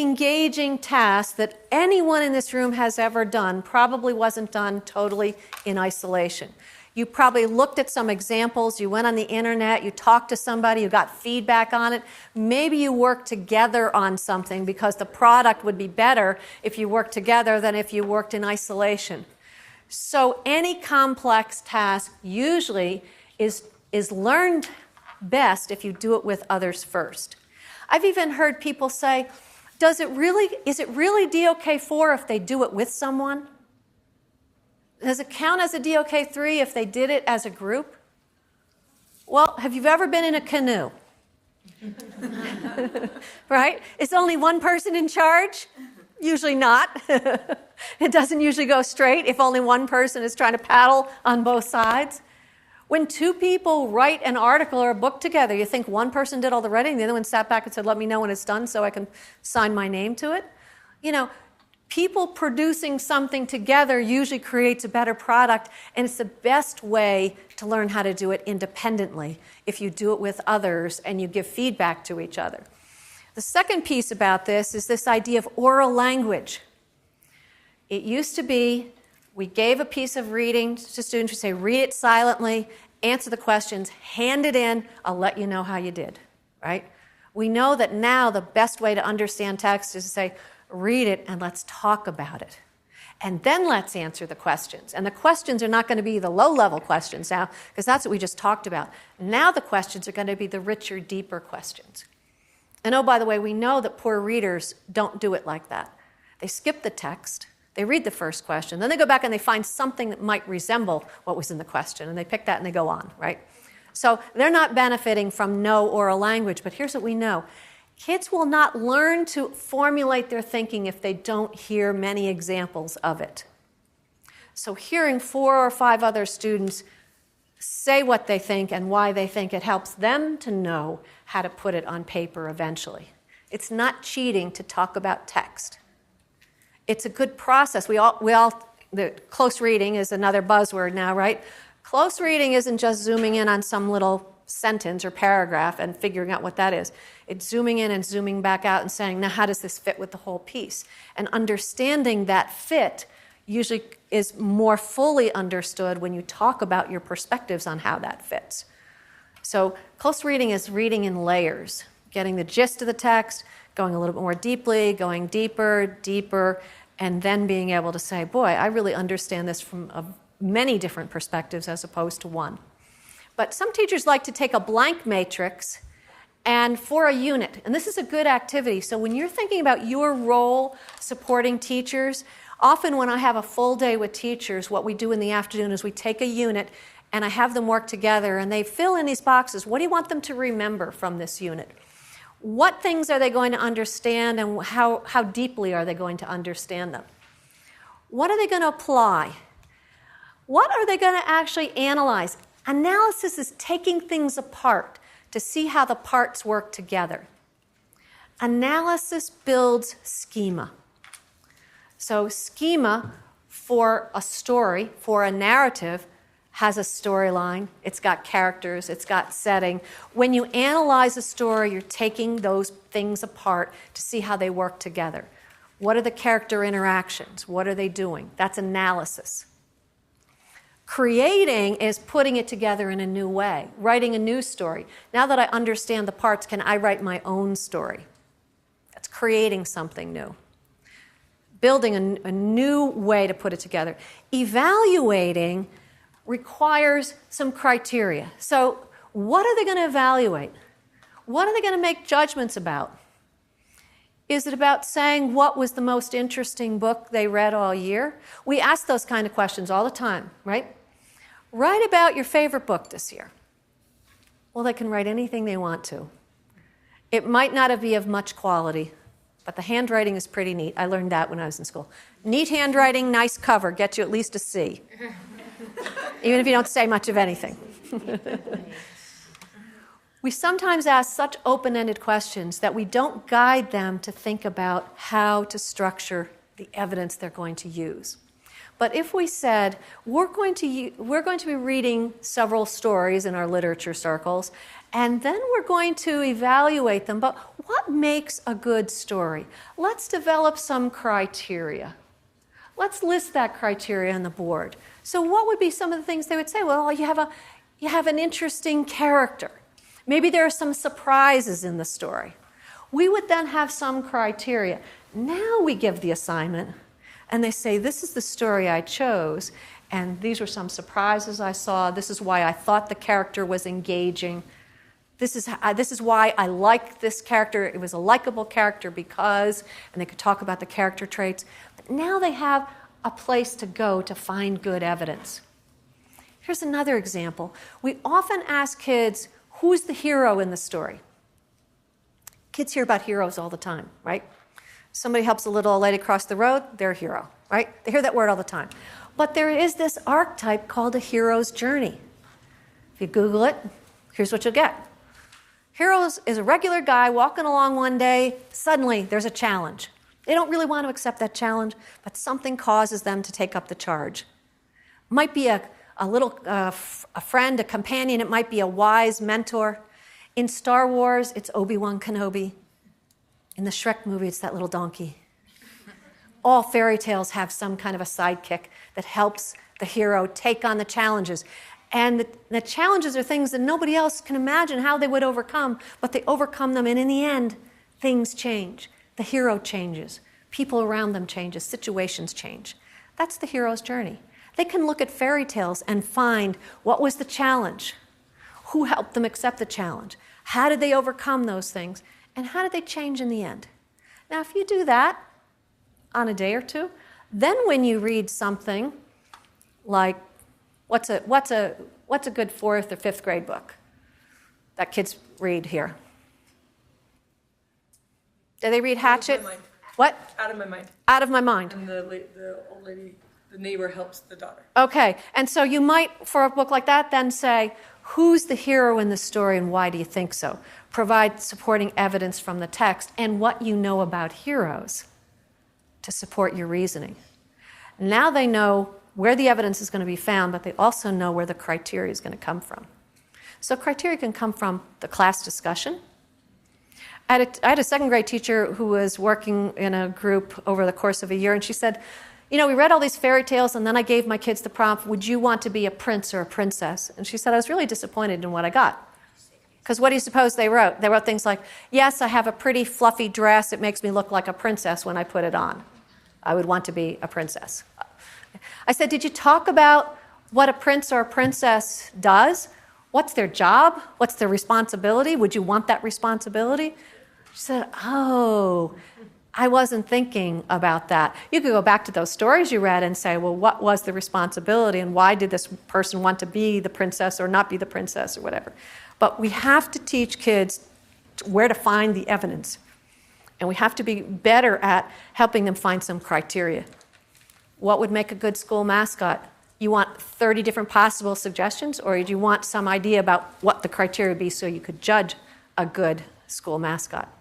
engaging task that anyone in this room has ever done probably wasn't done totally in isolation. You probably looked at some examples, you went on the internet, you talked to somebody, you got feedback on it. Maybe you worked together on something because the product would be better if you worked together than if you worked in isolation. So any complex task usually is learned best if you do it with others first. I've even heard people say, is it really DOK4 if they do it with someone? Does it count as a DOK3 if they did it as a group? Well, have you ever been in a canoe? Right? Is only one person in charge? Usually not. It doesn't usually go straight if only one person is trying to paddle on both sides. When two people write an article or a book together, you think one person did all the writing, the other one sat back and said, let me know when it's done so I can sign my name to it. You know, people producing something together usually creates a better product, and it's the best way to learn how to do it independently if you do it with others and you give feedback to each other. The second piece about this is this idea of oral language. It used to be we gave a piece of reading to students, we say, read it silently, answer the questions, hand it in, I'll let you know how you did, right? We know that now the best way to understand text is to say, read it and let's talk about it. And then let's answer the questions. And the questions are not going to be the low-level questions now, because that's what we just talked about. Now the questions are going to be the richer, deeper questions. And oh, by the way, we know that poor readers don't do it like that. They skip the text. They read the first question, then they go back and they find something that might resemble what was in the question, and they pick that and they go on, right? So they're not benefiting from no oral language, but here's what we know. Kids will not learn to formulate their thinking if they don't hear many examples of it. So hearing 4 or 5 other students say what they think and why they think, it helps them to know how to put it on paper eventually. It's not cheating to talk about text. It's a good process. The close reading is another buzzword now, right? Close reading isn't just zooming in on some little sentence or paragraph and figuring out what that is. It's zooming in and zooming back out and saying, now how does this fit with the whole piece? And understanding that fit usually is more fully understood when you talk about your perspectives on how that fits. So close reading is reading in layers, getting the gist of the text, going a little bit more deeply, going deeper, and then being able to say, boy, I really understand this from many different perspectives as opposed to one. But some teachers like to take a blank matrix and for a unit, and this is a good activity. So when you're thinking about your role supporting teachers, often when I have a full day with teachers, what we do in the afternoon is we take a unit and I have them work together and they fill in these boxes. What do you want them to remember from this unit? What things are they going to understand and how deeply are they going to understand them? What are they going to apply? What are they going to actually analyze? Analysis is taking things apart to see how the parts work together. Analysis builds schema. So schema for a story, for a narrative, has a storyline, it's got characters, it's got setting. When you analyze a story, you're taking those things apart to see how they work together. What are the character interactions? What are they doing? That's analysis. Creating is putting it together in a new way, writing a new story. Now that I understand the parts, can I write my own story? That's creating something new. Building a new way to put it together. Evaluating requires some criteria. So what are they going to evaluate? What are they going to make judgments about? Is it about saying what was the most interesting book they read all year? We ask those kind of questions all the time, right? Write about your favorite book this year. Well, they can write anything they want to. It might not be of much quality, but the handwriting is pretty neat. I learned that when I was in school. Neat handwriting, nice cover, gets you at least a C. Even if you don't say much of anything. We sometimes ask such open-ended questions that we don't guide them to think about how to structure the evidence they're going to use. But if we said, we're going to be reading several stories in our literature circles, and then we're going to evaluate them, but what makes a good story? Let's develop some criteria. Let's list that criteria on the board. So what would be some of the things they would say? Well, you have an interesting character. Maybe there are some surprises in the story. We would then have some criteria. Now we give the assignment, and they say, this is the story I chose, and these were some surprises I saw. This is why I thought the character was engaging. This is why I like this character. It was a likable character because, and they could talk about the character traits. But now they have a place to go to find good evidence. Here's another example. We often ask kids, who's the hero in the story? Kids hear about heroes all the time, right? Somebody helps a little old lady cross the road, they're a hero, right? They hear that word all the time. But there is this archetype called a hero's journey. If you Google it, here's what you'll get. Heroes is a regular guy walking along one day, suddenly there's a challenge. They don't really want to accept that challenge, but something causes them to take up the charge. Might be a friend, a companion, it might be a wise mentor. In Star Wars, it's Obi-Wan Kenobi. In the Shrek movie, it's that little donkey. All fairy tales have some kind of a sidekick that helps the hero take on the challenges. And the challenges are things that nobody else can imagine how they would overcome, but they overcome them, and in the end, things change. The hero changes. People around them changes. Situations change. That's the hero's journey. They can look at fairy tales and find what was the challenge, who helped them accept the challenge, how did they overcome those things, and how did they change in the end. Now, if you do that on a day or two, then when you read something like, what's a good 4th or 5th grade book that kids read here? Do they read Hatchet? Out of my mind. What? Out of my mind. Out of my mind. And the old lady, the neighbor helps the daughter. Okay, and so you might, for a book like that, then say, who's the hero in the story and why do you think so? Provide supporting evidence from the text and what you know about heroes to support your reasoning. Now they know where the evidence is going to be found, but they also know where the criteria is going to come from. So criteria can come from the class discussion. I had a 2nd grade teacher who was working in a group over the course of a year, and she said, we read all these fairy tales, and then I gave my kids the prompt, would you want to be a prince or a princess? And she said, I was really disappointed in what I got. Because what do you suppose they wrote? They wrote things like, yes, I have a pretty fluffy dress. It makes me look like a princess when I put it on. I would want to be a princess. I said, did you talk about what a prince or a princess does? What's their job? What's their responsibility? Would you want that responsibility? She said, oh, I wasn't thinking about that. You could go back to those stories you read and say, well, what was the responsibility and why did this person want to be the princess or not be the princess or whatever? But we have to teach kids where to find the evidence. And we have to be better at helping them find some criteria. What would make a good school mascot? You want 30 different possible suggestions, or do you want some idea about what the criteria would be so you could judge a good school mascot?